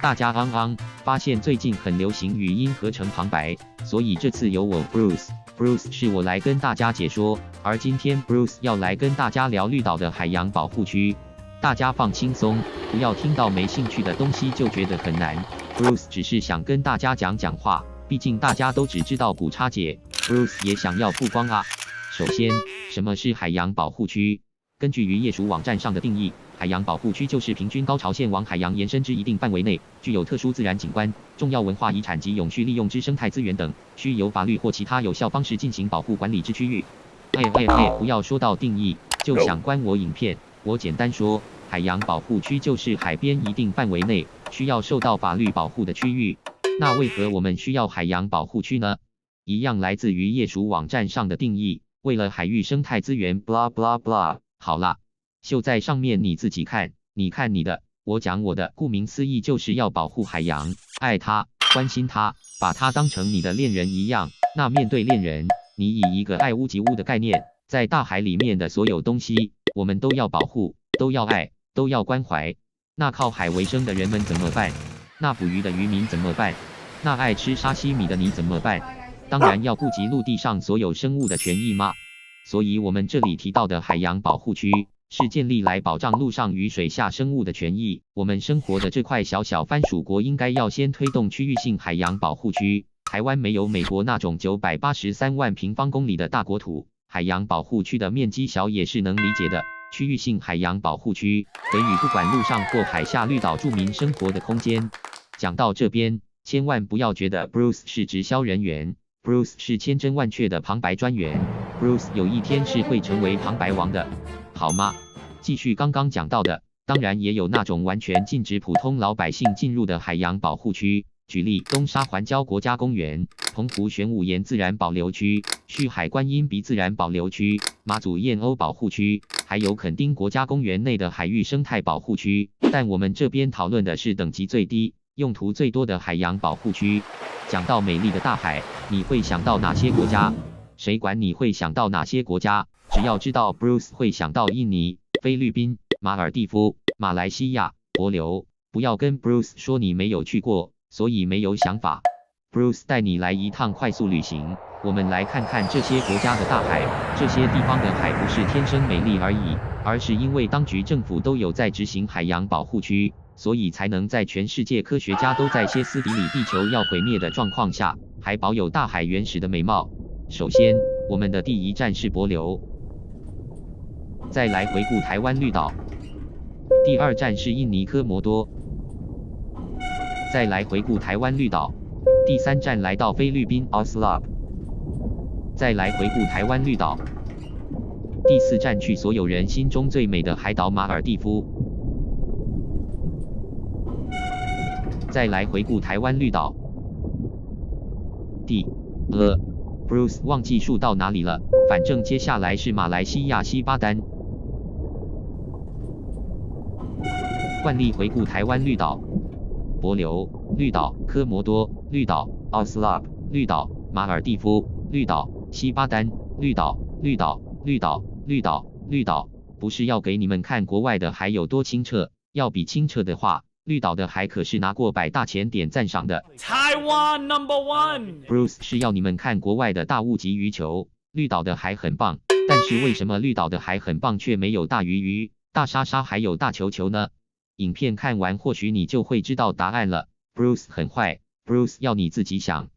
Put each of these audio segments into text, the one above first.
大家发现最近很流行语音合成旁白，所以这次由我 Bruce 是我来跟大家解说，而今天 Bruce 要来跟大家聊绿岛的海洋保护区。大家放轻松，不要听到没兴趣的东西就觉得很难。Bruce 只是想跟大家讲话，毕竟大家都只知道古叉姐 ，Bruce 也想要曝光啊。首先，什么是海洋保护区？根据渔业署网站上的定义，海洋保护区就是平均高潮线往海洋延伸之一定范围内，具有特殊自然景观、重要文化遗产及永续利用之生态资源等，需由法律或其他有效方式进行保护管理之区域。不要说到定义就想关我影片，我简单说，海洋保护区就是海边一定范围内需要受到法律保护的区域。那为何我们需要海洋保护区呢？一样来自渔业署网站上的定义，为了海域生态资源 blah blah blah。好啦，秀在上面你自己看，你看你的，我讲我的，顾名思义就是要保护海洋，爱它，关心它，把它当成你的恋人一样。那面对恋人，你以一个爱屋及乌的概念，在大海里面的所有东西，我们都要保护，都要爱，都要关怀。那靠海为生的人们怎么办？那捕鱼的渔民怎么办？那爱吃沙西米的你怎么办？当然要顾及陆地上所有生物的权益嘛。所以我们这里提到的海洋保护区，是建立来保障陆上与水下生物的权益。我们生活的这块小小番薯国应该要先推动区域性海洋保护区。台湾没有美国那种983万平方公里的大国土，海洋保护区的面积小也是能理解的。区域性海洋保护区给予不管陆上或海下绿岛住民生活的空间。讲到这边，千万不要觉得 Bruce 是直销人员。Bruce 是千真万确的旁白专员 ，Bruce 有一天是会成为旁白王的，好吗？继续刚刚讲到的，当然也有那种完全禁止普通老百姓进入的海洋保护区，举例东沙环礁国家公园、澎湖玄武岩自然保留区、旭海观音鼻自然保留区、马祖燕鸥保护区，还有垦丁国家公园内的海域生态保护区。但我们这边讨论的是等级最低、用途最多的海洋保护区。讲到美丽的大海，你会想到哪些国家？谁管你会想到哪些国家？只要知道 Bruce 会想到印尼、菲律宾、马尔地夫、马来西亚、帛琉。不要跟 Bruce 说你没有去过，所以没有想法。Bruce 带你来一趟快速旅行，我们来看看这些国家的大海。这些地方的海不是天生美丽而已，而是因为当局政府都有在执行海洋保护区。所以才能在全世界科学家都在歇斯底里地球要毁灭的状况下，还保有大海原始的美貌。首先，我们的第一站是帛琉，再来回顾台湾绿岛。第二站是印尼科摩多，再来回顾台湾绿岛。第三站来到菲律宾 Oslop， 再来回顾台湾绿岛。第四站去所有人心中最美的海岛马尔地夫。再来回顾台湾绿岛。Bruce 忘记数到哪里了，反正接下来是马来西亚西巴丹。惯例回顾台湾绿岛：帛琉、绿岛、科摩多、绿岛、Oslop、绿岛、马尔地夫、绿岛、西巴丹、绿岛、绿岛、绿岛、绿岛、绿岛。不是要给你们看国外的海有多清澈，要比清澈的话。绿岛的海可是拿过百大前点赞赏的 Taiwan #1。 Bruce 是要你们看国外的大物级鱼球，绿岛的海很棒，但是为什么绿岛的海很棒却没有大鱼、大沙沙还有大球呢？影片看完或许你就会知道答案了。Bruce 很坏 ，Bruce 要你自己想。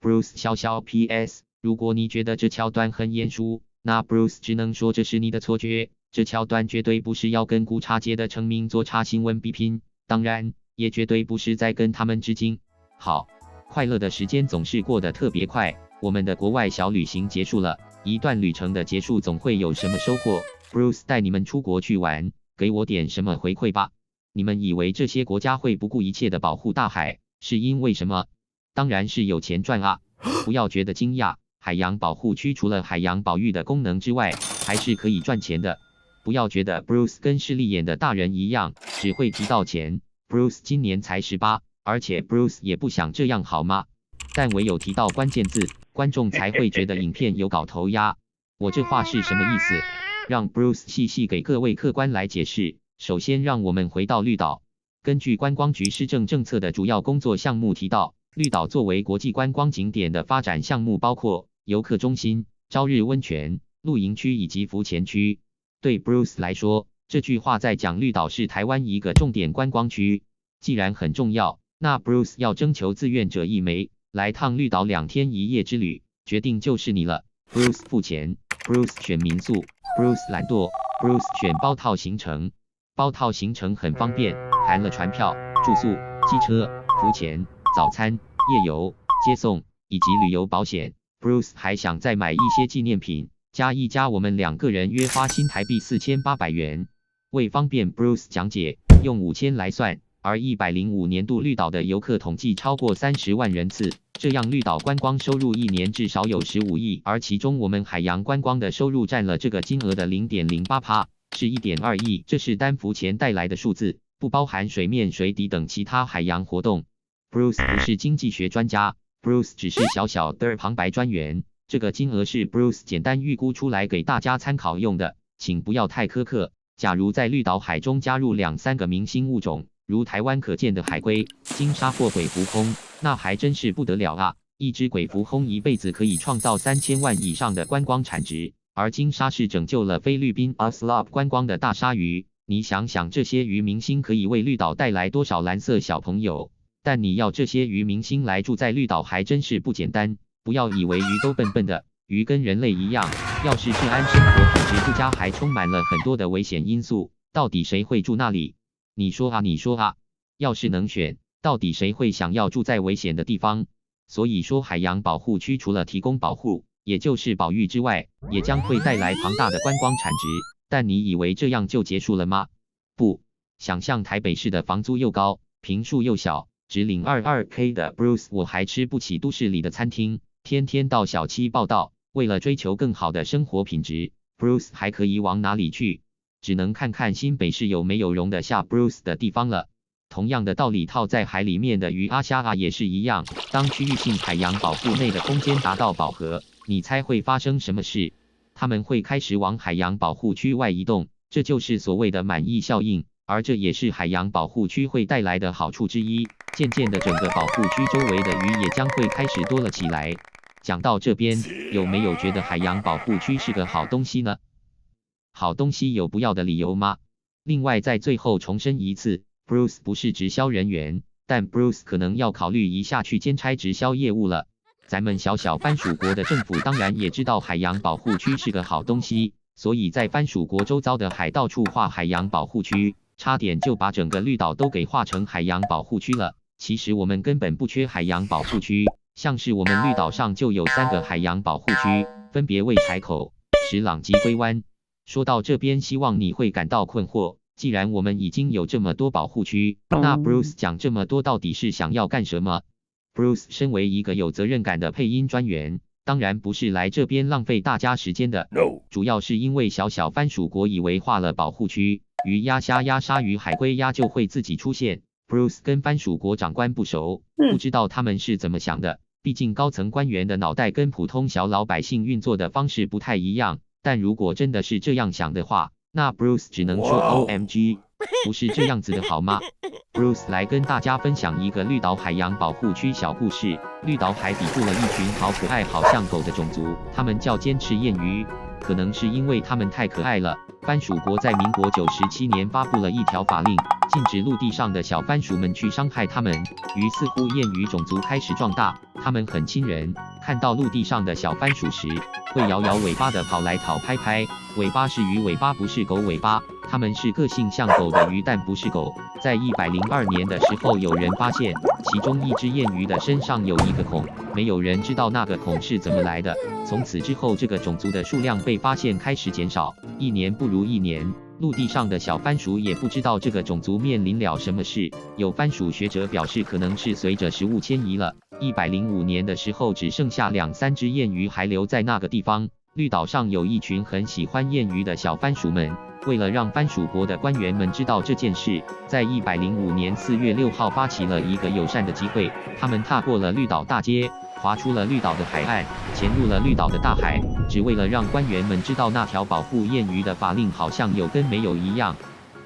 Bruce 小小 PS， 如果你觉得这桥段很眼熟，那 Bruce 只能说这是你的错觉，这桥段绝对不是要跟古叉街的成名作茶新闻比拼。当然，也绝对不是在跟他们致敬。好，快乐的时间总是过得特别快，我们的国外小旅行结束了。一段旅程的结束总会有什么收获 ？Bruce 带你们出国去玩，给我点什么回馈吧。你们以为这些国家会不顾一切的保护大海，是因为什么？当然是有钱赚啊！不要觉得惊讶，海洋保护区除了海洋保育的功能之外，还是可以赚钱的。不要觉得 Bruce 跟势利眼的大人一样，只会提到钱。Bruce 今年才18，而且 Bruce 也不想这样好吗？但唯有提到关键字，观众才会觉得影片有搞头呀。我这话是什么意思？让 Bruce 细细给各位客官来解释。首先让我们回到绿岛。根据观光局施政政策的主要工作项目提到，绿岛作为国际观光景点的发展项目包括游客中心、朝日温泉、露营区以及浮潜区。对 Bruce 来说，这句话在讲绿岛是台湾一个重点观光区。既然很重要，那 Bruce 要征求志愿者1枚，来趟绿岛2天1夜之旅，决定就是你了。Bruce 付钱 ，Bruce 选民宿 ，Bruce 懒惰 ，Bruce 选包套行程。包套行程很方便，含了船票、住宿、机车、浮潜、早餐、夜游、接送以及旅游保险。Bruce 还想再买一些纪念品，加一加我们2个人约花新台币4800元。为方便 Bruce 讲解，用5000来算，而105年度绿岛的游客统计超过30万人次，这样绿岛观光收入1年至少有15亿，而其中我们海洋观光的收入占了这个金额的 0.08%。是1.2亿，这是单浮潜带来的数字，不包含水面水底等其他海洋活动。Bruce 不是经济学专家 ，Bruce 只是小小的旁白专员，这个金额是 Bruce 简单预估出来给大家参考用的，请不要太苛刻。假如在绿岛海中加入2-3个明星物种，如台湾可见的海龟、金鲨或鬼蝠鲼，那还真是不得了啊！一只鬼蝠鲼一辈子可以创造3000万以上的观光产值。而金鲨是拯救了菲律宾 Aslop 观光的大鲨鱼，你想想这些鱼明星可以为绿岛带来多少蓝色小朋友？但你要这些鱼明星来住在绿岛还真是不简单，不要以为鱼都笨笨的，鱼跟人类一样，要是治安生活品质不佳，还充满了很多的危险因素，到底谁会住那里？你说啊，要是能选，到底谁会想要住在危险的地方？所以说海洋保护区除了提供保护，也就是保育之外，也将会带来庞大的观光产值。但你以为这样就结束了吗？不，想象台北市的房租又高，坪数又小，只领22K 的 Bruce 我还吃不起都市里的餐厅，天天到小七报到。为了追求更好的生活品质， Bruce 还可以往哪里去？只能看看新北市有没有容得下 Bruce 的地方了。同样的道理套在海里面的鱼啊虾啊也是一样，当区域性海洋保护内的空间达到饱和，你猜会发生什么事？他们会开始往海洋保护区外移动，这就是所谓的满溢效应，而这也是海洋保护区会带来的好处之一。渐渐的，整个保护区周围的鱼也将会开始多了起来。讲到这边，有没有觉得海洋保护区是个好东西呢？好东西有不要的理由吗？另外，在最后重申一次， Bruce 不是直销人员，但 Bruce 可能要考虑一下去兼差直销业务了。咱们小小番薯国的政府当然也知道海洋保护区是个好东西，所以在番薯国周遭的海到处划海洋保护区，差点就把整个绿岛都给划成海洋保护区了。其实我们根本不缺海洋保护区，像是我们绿岛上就有3个海洋保护区，分别为柴口、石朗及龟湾。说到这边，希望你会感到困惑，既然我们已经有这么多保护区，那 Bruce 讲这么多到底是想要干什么？ Bruce 身为一个有责任感的配音专员，当然不是来这边浪费大家时间的。主要是因为小小番薯国以为划了保护区，鱼鸭虾鸭鲨鱼海龟鸭就会自己出现。Bruce 跟番薯国长官不熟，不知道他们是怎么想的，毕竟高层官员的脑袋跟普通小老百姓运作的方式不太一样。但如果真的是这样想的话，那 Bruce 只能说 OMG， 不是这样子的好吗？ Bruce 来跟大家分享一个绿岛海洋保护区小故事。绿岛海底住了一群好可爱好像狗的种族，他们叫尖翅燕鱼，可能是因为他们太可爱了，番薯国在民国97年发布了一条法令，禁止陆地上的小番薯们去伤害它们。于似乎燕鱼种族开始壮大，它们很亲人，看到陆地上的小番薯时，会摇摇尾巴的跑来讨拍拍。尾巴是鱼尾巴，不是狗尾巴，它们是个性像狗的鱼，但不是狗。在102年的时候，有人发现其中一只燕鱼的身上有一个孔，没有人知道那个孔是怎么来的。从此之后，这个种族的数量被发现开始减少，一年不如一年。陆地上的小番薯也不知道这个种族面临了什么事，有番薯学者表示可能是随着食物迁移了。105年的时候，只剩下2-3只燕鱼还留在那个地方。绿岛上有一群很喜欢燕鱼的小番薯们，为了让番薯国的官员们知道这件事，在105年4月6号发起了一个友善的集会，他们踏过了绿岛大街，划出了绿岛的海岸，潜入了绿岛的大海，只为了让官员们知道那条保护燕鱼的法令好像有跟没有一样。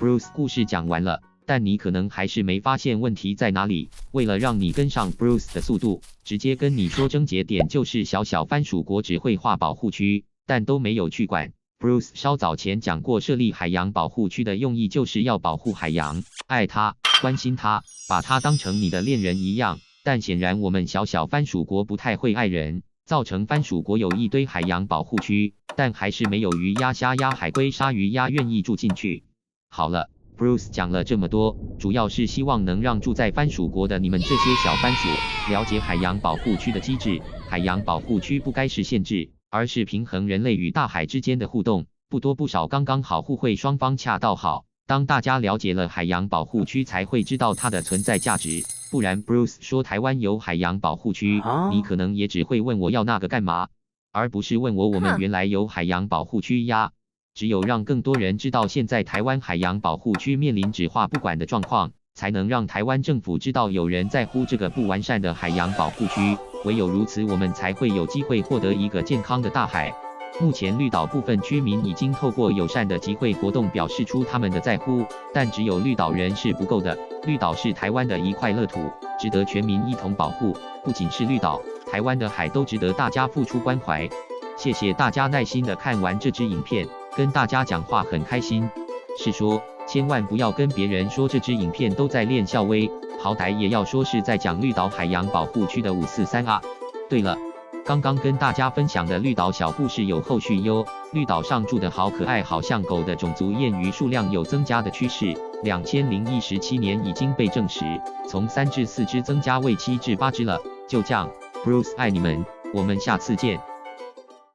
Bruce 故事讲完了，但你可能还是没发现问题在哪里。为了让你跟上 Bruce 的速度，直接跟你说症结点就是小小番薯国只会划保护区，但都没有去管。Bruce 稍早前讲过，设立海洋保护区的用意就是要保护海洋，爱它，关心它，把它当成你的恋人一样。但显然我们小小番薯国不太会爱人，造成番薯国有一堆海洋保护区，但还是没有鱼鸭虾鸭海龟鲨鱼鸭愿意住进去。好了。Bruce 讲了这么多，主要是希望能让住在番薯国的你们这些小番薯了解海洋保护区的机制。海洋保护区不该是限制，而是平衡人类与大海之间的互动，不多不少，刚刚好，互惠双方恰到好。当大家了解了海洋保护区，才会知道它的存在价值。不然 Bruce 说台湾有海洋保护区，你可能也只会问我要那个干嘛，而不是问我们原来有海洋保护区呀。只有让更多人知道现在台湾海洋保护区面临只划不管的状况，才能让台湾政府知道有人在乎这个不完善的海洋保护区。唯有如此，我们才会有机会获得一个健康的大海。目前绿岛部分居民已经透过友善的集会活动表示出他们的在乎，但只有绿岛人是不够的。绿岛是台湾的一块乐土，值得全民一同保护。不仅是绿岛，台湾的海都值得大家付出关怀。谢谢大家耐心的看完这支影片。跟大家讲话很开心，是说千万不要跟别人说这支影片都在练校威，好歹也要说是在讲绿岛海洋保护区的543啊。对了，刚刚跟大家分享的绿岛小故事有后续哟。绿岛上住的好可爱好像狗的种族燕鱼数量有增加的趋势，2017年已经被证实，从3至4只增加为7至8只了。就这样 ，Bruce 爱你们，我们下次见。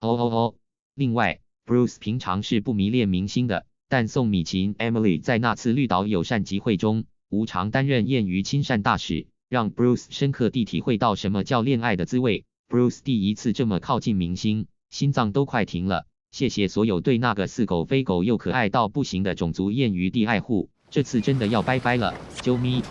哦。另外。Bruce 平常是不迷恋明星的，但宋米琴 Emily 在那次绿岛友善集会中，无偿担任燕鱼亲善大使，让 Bruce 深刻地体会到什么叫恋爱的滋味。Bruce 第一次这么靠近明星，心脏都快停了。谢谢所有对那个似狗非狗又可爱到不行的种族燕鱼的爱护，这次真的要拜拜了，啾咪。